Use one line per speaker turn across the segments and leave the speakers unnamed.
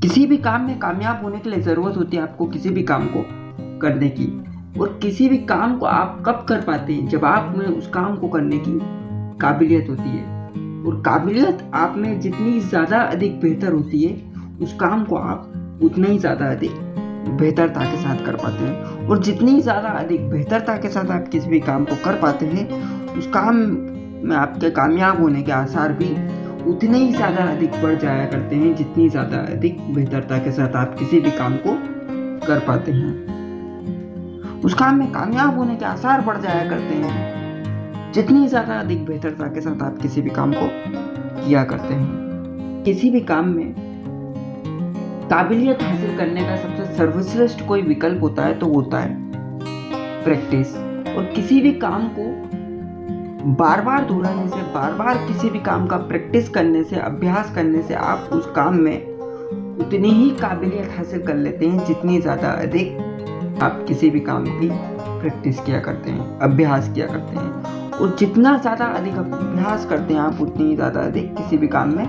किसी भी काम में कामयाब होने के लिए ज़रूरत होती है आपको किसी भी काम को करने की। और किसी भी काम को आप कब कर पाते हैं, जब आप में उस काम को करने की काबिलियत होती है। और काबिलियत आप में जितनी ज़्यादा अधिक बेहतर होती है, उस काम को आप उतना ही ज़्यादा अधिक बेहतरता के साथ कर पाते हैं। और जितनी ज़्यादा अधिक बेहतरता के साथ आप किसी भी काम को कर पाते हैं, उस काम में आपके कामयाब होने के आसार भी उतने ही ज़्यादा अधिक बढ़ जाया करते हैं, जितनी ज़्यादा अधिक बेहतरता के साथ आप किसी भी काम को कर पाते हैं। उस काम में कामयाब होने के आसार बढ़ जाया करते हैं, जितनी ज़्यादा अधिक बेहतरता के साथ आप किसी भी काम को किया करते हैं। किसी भी काम में काबिलियत हासिल करने का सबसे सर्वश्रेष्ठ कोई विकल्प होता है तो वो होता है प्रैक्टिस। और किसी भी काम को बार बार दोहराने से, बार बार किसी भी काम का प्रैक्टिस करने से, अभ्यास करने से आप उस काम में उतनी ही काबिलियत हासिल कर लेते हैं, जितनी ज़्यादा अधिक आप किसी भी काम की प्रैक्टिस किया करते हैं, अभ्यास किया करते हैं। और जितना ज़्यादा अधिक अभ्यास करते हैं आप, उतनी ज़्यादा अधिक किसी भी काम में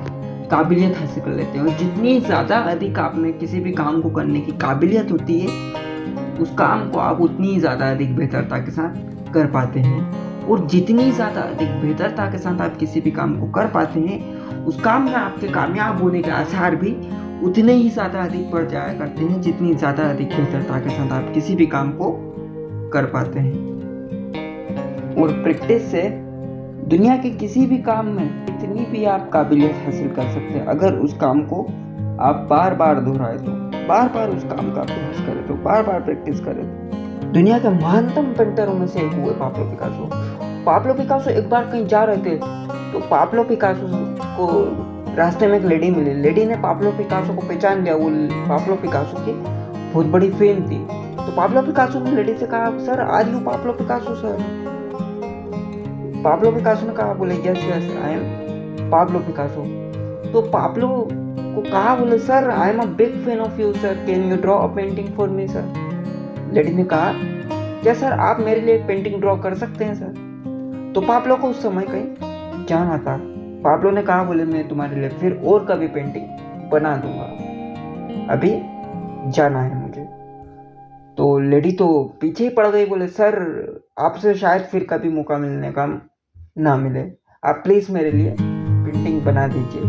काबिलियत हासिल कर लेते हैं। और जितनी ज़्यादा अधिक आप में किसी भी काम को करने की काबिलियत होती है, उस काम को आप उतनी ज़्यादा अधिक बेहतरता के साथ कर पाते हैं। और जितनी ज़्यादा अधिक बेहतरता के साथ आप किसी भी काम को कर पाते हैं, उस काम में आपके कामयाब होने के आसार भी उतने ही ज़्यादा अधिक बढ़ जाया करते हैं, जितनी ज़्यादा अधिक बेहतरता के साथ आप किसी भी काम को कर पाते हैं। और प्रैक्टिस से दुनिया के किसी भी काम में इतनी भी आप काबिलियत हासिल कर सकते हैं, अगर उस काम को आप बार बार दोहराए तो, बार बार उस काम का अभ्यास करें तो, बार बार प्रैक्टिस करें तो। दुनिया के महानतम पेंटरों में से एक हुए पाब्लो पिकासो। पाब्लो पिकासो एक बार कहीं जा रहे थे तो पाब्लो पिकासो को रास्ते में एक लेडी मिली। लेडी ने पाब्लो पिकासो को पहचान लिया, वो पाब्लो पिकासो की बहुत बड़ी फैन थी। तो पाब्लो पिकासो ने लेडी से कहा, sir are you Pablo Picasso sir? Pablo Picasso ने कहा, बोले yes yes I am Pablo Picasso. तो पाब्लो को कहा, बोले sir I am a big fan of you sir, can you draw a painting for me sir? Lady ने कहा, क्या सर आप मेरे लिए पेंटिंग ड्रॉ कर सकते हैं सर? तो पाब्लो को उस समय कहीं जाना था। पाब्लो ने कहा, बोले मैं तुम्हारे लिए फिर और कभी पेंटिंग बना दूंगा, अभी जाना है मुझे। तो लेडी तो पीछे ही पड़ गई, बोले सर आपसे शायद फिर कभी मौका मिलने का ना मिले, आप प्लीज मेरे लिए पेंटिंग बना दीजिए।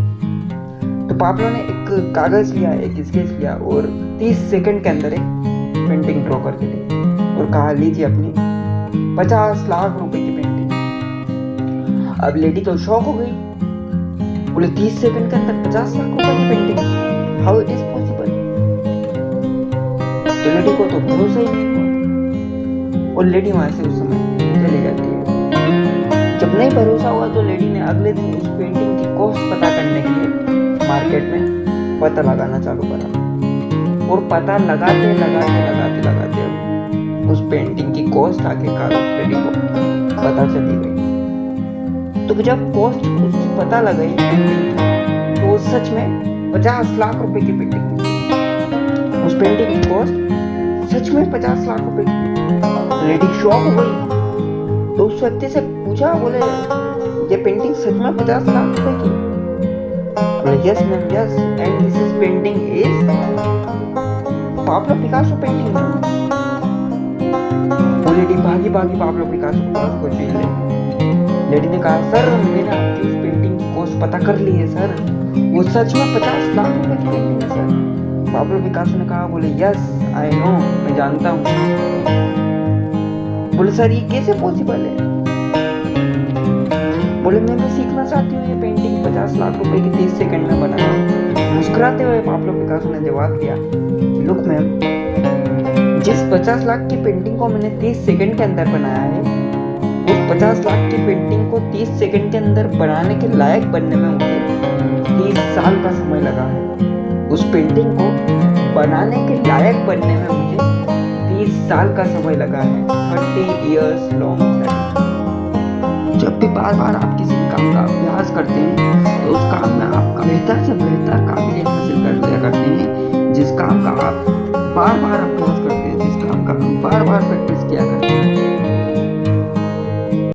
तो पाब्लो ने एक कागज लिया, एक स्केच लिया और 30 सेकंड के अंदर एक पेंटिंग ड्रॉ करके दी और कहा, लीजिए अपनी 50 लाख रुपए की पेंटिंग। अब लेडी तो शॉक हो गई, बोले 30 सेकंड के अंदर 50 लाख रुपए की painting, how it is possible? तो लेडी को तो भरोसा ही नहीं हुआ और लेडी वहां से उस समय चली जाती है। जब नहीं भरोसा हुआ तो लेडी ने अगले दिन उस पेंटिंग की कॉस्ट पता करने के लिए मार्केट में पता लगाना चालू करा। और पता लगाते उस पेंटिंग की कॉस्ट आखिरकार उस लेडी को पता चली गई। तो जब कॉस्ट उसकी पता लगी पेंटिंग की, तो सच में 50 लाख रुपए की पेंटिंग थी। उस पेंटिंग की कॉस्ट सच में 50 लाख रुपए की। लेडी शॉक हो गई, तो उस व्यक्ति से पूछा, बोले ये पेंटिंग सच में 50 लाख रुपए की? बोले yes ma'am yes, and this is painting is Pablo Picasso painting. वो लेडी भागी पाब्लो पिकासो के पास को चली गई। लेडी ने कहा, सर मैंने आपकी उस पेंटिंग की कॉस्ट पता कर ली है सर, वो सच में 50 लाख रुपए की पेंटिंग है सर। पाब्लो पिकासो ने कहा, बोले यस आई नो, मैं जानता हूँ। बोले सर ये कैसे पॉसिबल है? बोले मैं भी सीखना चाहती हूँ ये पेंटिंग 50 लाख रुपए की 30 सेकंड में बनाना। मुस्कुराते हुए पाब्लो पिकासो ने जवाब दिया, लुक मैम, जिस 50 लाख की पेंटिंग को मैंने 30 सेकंड के अंदर बनाया है, उस 50 लाख की पेंटिंग को 30 सेकंड के अंदर बनाने के लायक बनने में मुझे 30 साल का समय लगा है। उस पेंटिंग को बनाने के लायक बनने में मुझे 30 साल का समय लगा है, 30 years लॉन्ग टाइम। जब भी बार बार आप किसी भी काम का अभ्यास करते हैं, तो उस काम में आपका बेहतर से बेहतर काबिलियत हासिल कर लिया करते हैं। जिस काम का आप बार बार अभ्यास करते हैं, जिस काम का आप बार बार प्रैक्टिस किया करते हैं,